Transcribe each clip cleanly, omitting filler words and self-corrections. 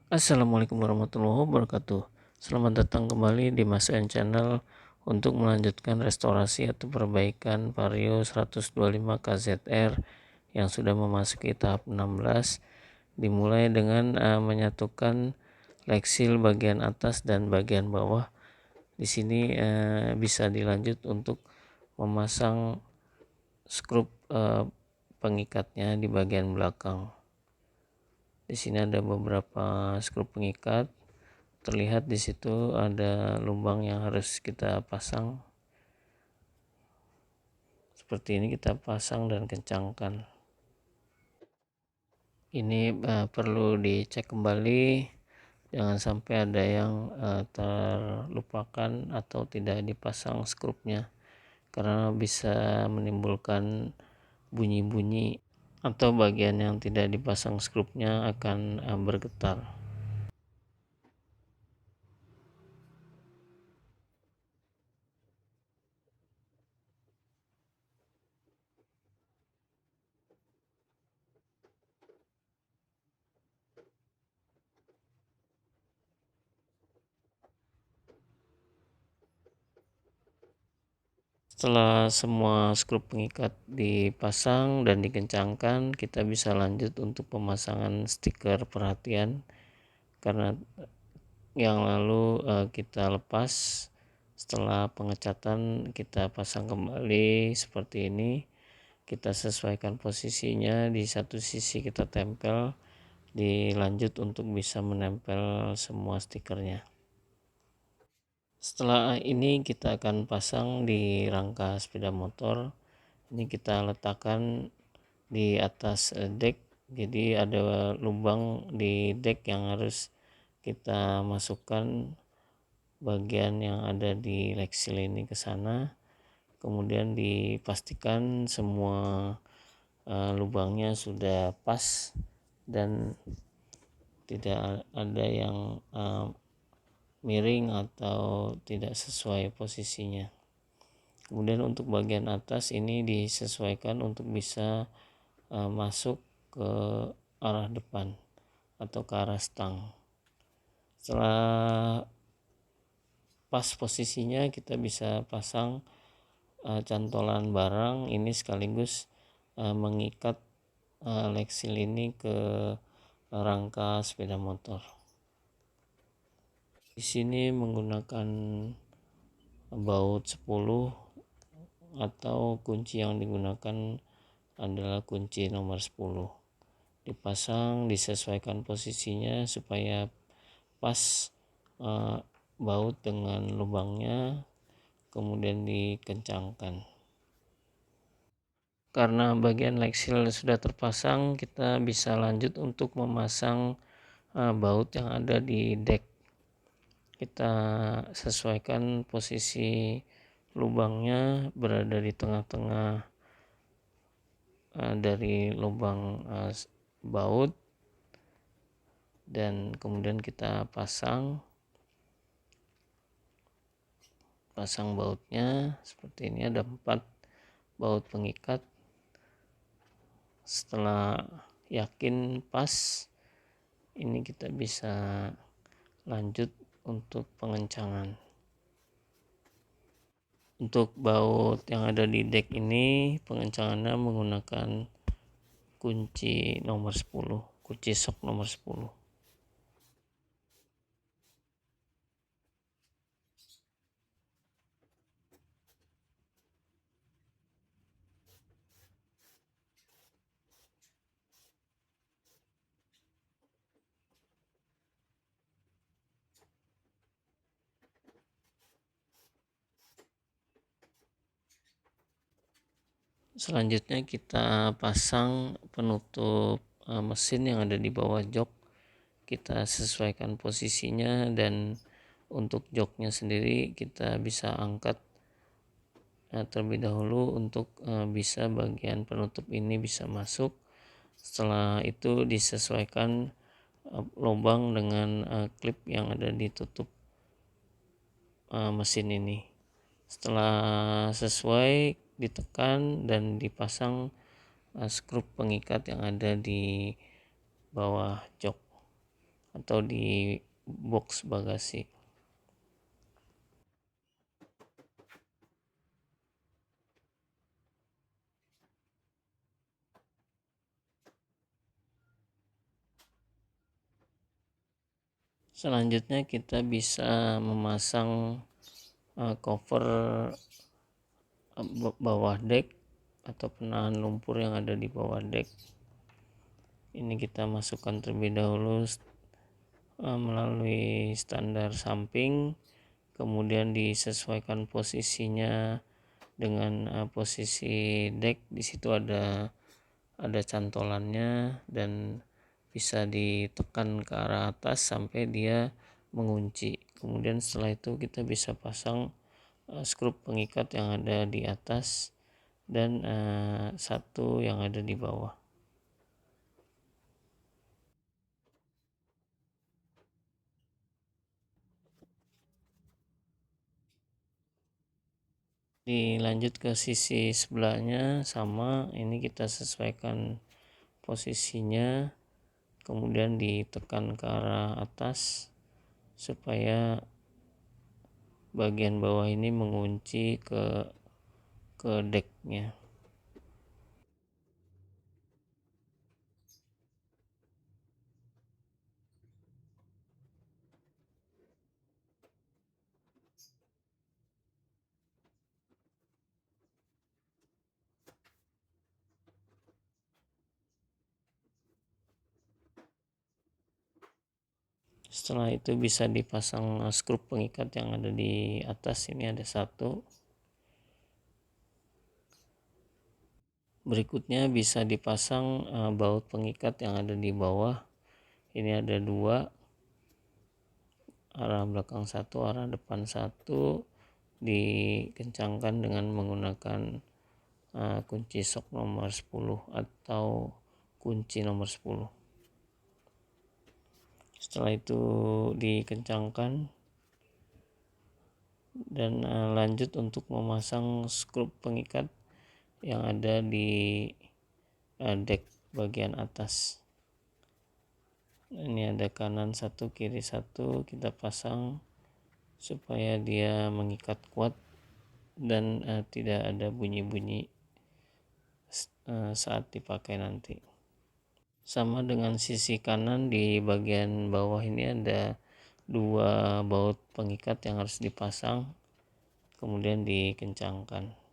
Assalamualaikum warahmatullahi wabarakatuh. Selamat datang kembali di Mas N Channel untuk melanjutkan restorasi atau perbaikan Vario 125 KZR yang sudah memasuki tahap 16, dimulai dengan menyatukan leksil bagian atas dan bagian bawah. Di sini bisa dilanjut untuk memasang skrup pengikatnya di bagian belakang. Di sini ada beberapa skrup pengikat. Terlihat di situ ada lubang yang harus kita pasang. Seperti ini kita pasang dan kencangkan. Ini perlu dicek kembali, jangan sampai ada yang terlupakan atau tidak dipasang skrupnya, karena bisa menimbulkan bunyi-bunyi atau bagian yang tidak dipasang skrupnya akan bergetar. Setelah semua skrup pengikat dipasang dan dikencangkan, kita bisa lanjut untuk pemasangan stiker perhatian, karena yang lalu kita lepas. Setelah pengecatan kita pasang kembali seperti ini. Kita sesuaikan posisinya, di satu sisi kita tempel, dilanjut untuk bisa menempel semua stikernya. Setelah ini kita akan pasang di rangka sepeda motor. Ini kita letakkan di atas deck, jadi ada lubang di deck yang harus kita masukkan bagian yang ada di leksil ini ke sana. Kemudian dipastikan semua lubangnya sudah pas dan tidak ada yang miring atau tidak sesuai posisinya. Kemudian untuk bagian atas ini disesuaikan untuk bisa masuk ke arah depan atau ke arah stang. Setelah pas posisinya, kita bisa pasang cantolan barang ini sekaligus mengikat leksil ini ke rangka sepeda motor. Di sini menggunakan baut 10 atau kunci yang digunakan adalah kunci nomor 10. Dipasang, disesuaikan posisinya supaya pas baut dengan lubangnya, kemudian dikencangkan. Karena bagian leksil sudah terpasang, kita bisa lanjut untuk memasang baut yang ada di deck. Kita sesuaikan posisi lubangnya berada di tengah-tengah dari lubang baut, dan kemudian kita pasang bautnya seperti ini. Ada 4 baut pengikat. Setelah yakin pas, ini kita bisa lanjut untuk pengencangan. Untuk baut yang ada di deck ini pengencangannya menggunakan kunci nomor 10, kunci sok nomor 10. Selanjutnya kita pasang penutup mesin yang ada di bawah jok. Kita sesuaikan posisinya, dan untuk joknya sendiri kita bisa angkat terlebih dahulu untuk bisa bagian penutup ini bisa masuk. Setelah itu disesuaikan lubang dengan klip yang ada di tutup mesin ini. Setelah sesuai, ditekan dan dipasang skrup pengikat yang ada di bawah jok atau di box bagasi. Selanjutnya kita bisa memasang cover bawah deck atau penahan lumpur yang ada di bawah deck. Ini kita masukkan terlebih dahulu melalui standar samping, kemudian disesuaikan posisinya dengan posisi deck. Di situ ada cantolannya dan bisa ditekan ke arah atas sampai dia mengunci. Kemudian setelah itu kita bisa pasang skrup pengikat yang ada di atas dan satu yang ada di bawah. Dilanjut ke sisi sebelahnya sama, ini kita sesuaikan posisinya, kemudian ditekan ke arah atas supaya bagian bawah ini mengunci ke decknya. Setelah itu bisa dipasang skrup pengikat yang ada di atas. Ini ada satu. Berikutnya bisa dipasang baut pengikat yang ada di bawah. Ini ada dua, arah belakang satu, arah depan satu. Dikencangkan dengan menggunakan kunci sok nomor 10 atau kunci nomor 10. Setelah itu dikencangkan dan lanjut untuk memasang skrup pengikat yang ada di deck bagian atas. Ini ada kanan satu, kiri satu, kita pasang supaya dia mengikat kuat dan tidak ada bunyi-bunyi saat dipakai nanti. Sama dengan sisi kanan, di bagian bawah ini ada dua baut pengikat yang harus dipasang, kemudian dikencangkan.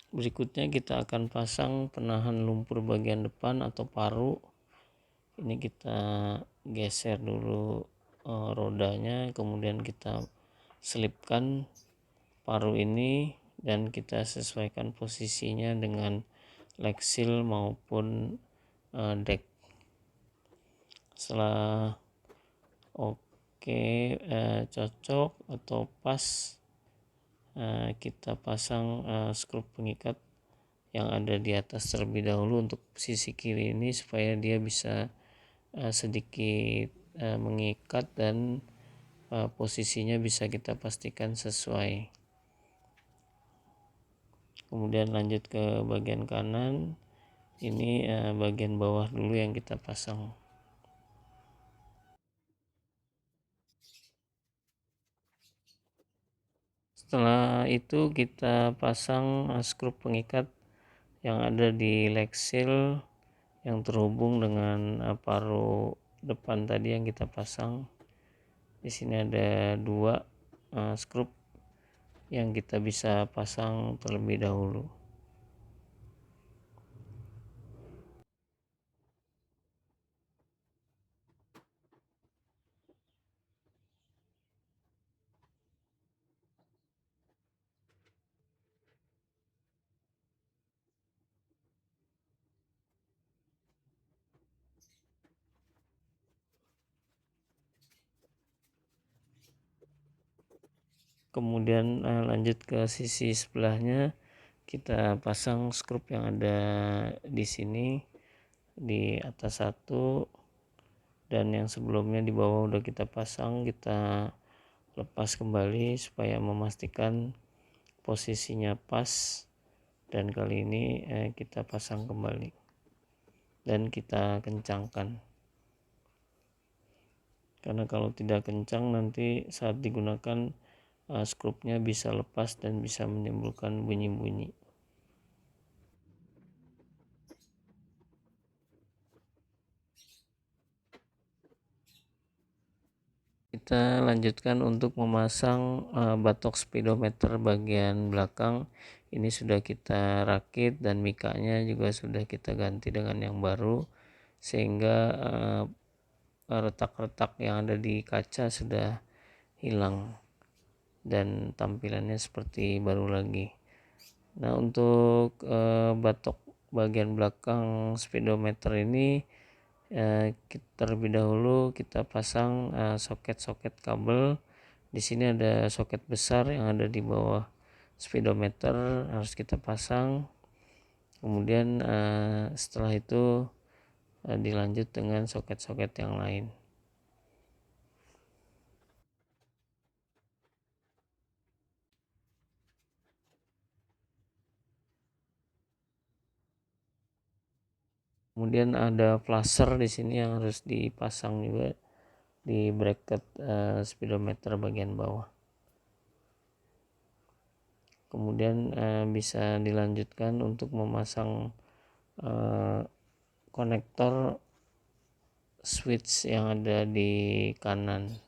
Berikutnya kita akan pasang penahan lumpur bagian depan atau paru. Ini kita geser dulu rodanya, kemudian kita selipkan paru ini dan kita sesuaikan posisinya dengan leksil maupun deck. Setelah cocok atau pas, kita pasang skrup pengikat yang ada di atas terlebih dahulu untuk sisi kiri ini supaya dia bisa sedikit mengikat dan posisinya bisa kita pastikan sesuai. Kemudian lanjut ke bagian kanan, ini bagian bawah dulu yang kita pasang. Setelah itu kita pasang skrup pengikat yang ada di leksil yang terhubung dengan paru depan tadi yang kita pasang. Di sini ada dua skrup yang kita bisa pasang terlebih dahulu. Kemudian lanjut ke sisi sebelahnya, kita pasang skrup yang ada di sini di atas satu, dan yang sebelumnya di bawah udah kita pasang, kita lepas kembali supaya memastikan posisinya pas, dan kali ini kita pasang kembali dan kita kencangkan, karena kalau tidak kencang nanti saat digunakan skrupnya bisa lepas dan bisa menimbulkan bunyi-bunyi. Kita lanjutkan untuk memasang batok speedometer bagian belakang. Ini sudah kita rakit dan mikanya juga sudah kita ganti dengan yang baru, sehingga retak-retak yang ada di kaca sudah hilang dan tampilannya seperti baru lagi. Nah, untuk batok bagian belakang speedometer ini terlebih dahulu kita pasang soket-soket kabel. Di sini ada soket besar yang ada di bawah speedometer, harus kita pasang. Kemudian setelah itu dilanjut dengan soket-soket yang lain. Kemudian ada flasher di sini yang harus dipasang juga di bracket speedometer bagian bawah. Kemudian bisa dilanjutkan untuk memasang konektor switch yang ada di kanan.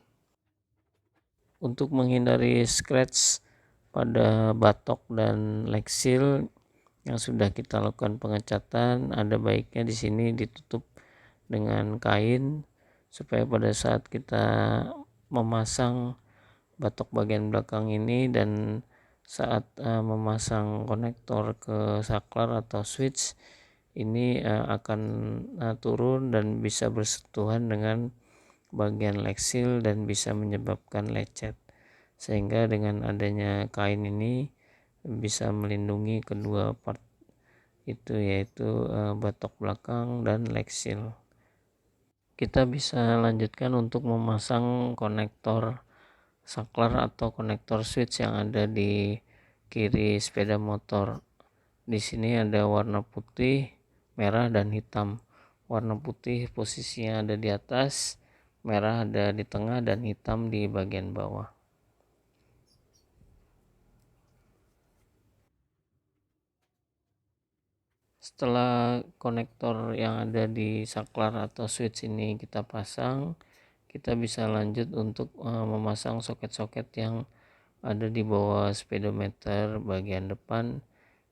Untuk menghindari scratch pada batok dan leg seal yang sudah kita lakukan pengecatan, ada baiknya di sini ditutup dengan kain supaya pada saat kita memasang batok bagian belakang ini dan saat memasang konektor ke saklar atau switch ini akan turun dan bisa bersentuhan dengan bagian leg seal dan bisa menyebabkan lecet, sehingga dengan adanya kain ini bisa melindungi kedua part itu, yaitu batok belakang dan leg seal. Kita bisa lanjutkan untuk memasang konektor saklar atau konektor switch yang ada di kiri sepeda motor. Di sini ada warna putih, merah, dan hitam. Warna putih posisinya ada di atas, merah ada di tengah, dan hitam di bagian bawah. Setelah konektor yang ada di saklar atau switch ini kita pasang, kita bisa lanjut untuk memasang soket-soket yang ada di bawah speedometer bagian depan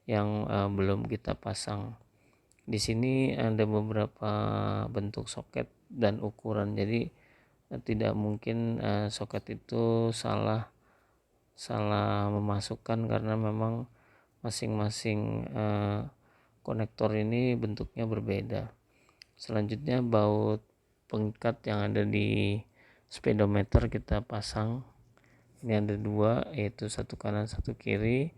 yang belum kita pasang. Di sini ada beberapa bentuk soket dan ukuran, jadi tidak mungkin soket itu salah memasukkan, karena memang masing-masing konektor ini bentuknya berbeda. Selanjutnya baut pengikat yang ada di speedometer kita pasang. Ini ada dua, yaitu satu kanan satu kiri.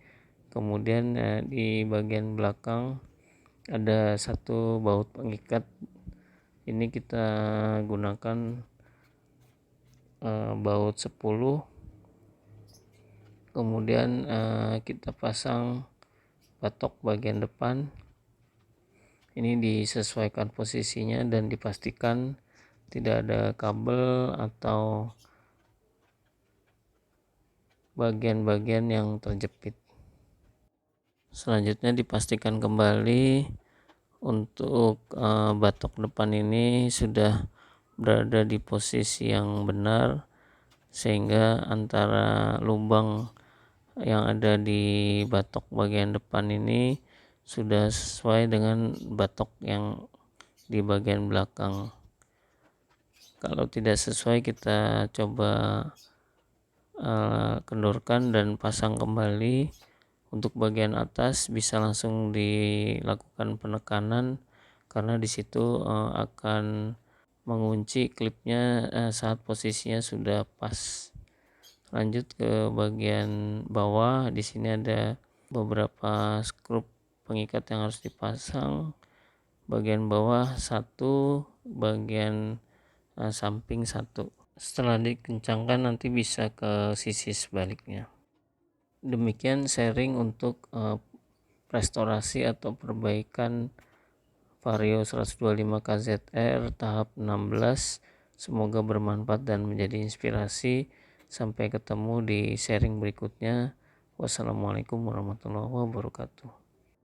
Kemudian di bagian belakang ada satu baut pengikat. Ini kita gunakan baut 10. Kemudian kita pasang batok bagian depan. Ini disesuaikan posisinya dan dipastikan tidak ada kabel atau bagian-bagian yang terjepit. Selanjutnya dipastikan kembali untuk batok depan ini sudah berada di posisi yang benar, sehingga antara lubang yang ada di batok bagian depan ini sudah sesuai dengan batok yang di bagian belakang. Kalau tidak sesuai, kita coba kendorkan dan pasang kembali. Untuk bagian atas bisa langsung dilakukan penekanan, karena di situ akan mengunci klipnya saat posisinya sudah pas. Lanjut ke bagian bawah. Di sini ada beberapa skrup pengikat yang harus dipasang. bagian bawah 1, bagian samping 1. Setelah dikencangkan nanti bisa ke sisi sebaliknya. Demikian sharing untuk restorasi atau perbaikan Vario 125 KZR tahap 16. Semoga bermanfaat dan menjadi inspirasi. Sampai ketemu di sharing berikutnya. Wassalamualaikum warahmatullahi wabarakatuh.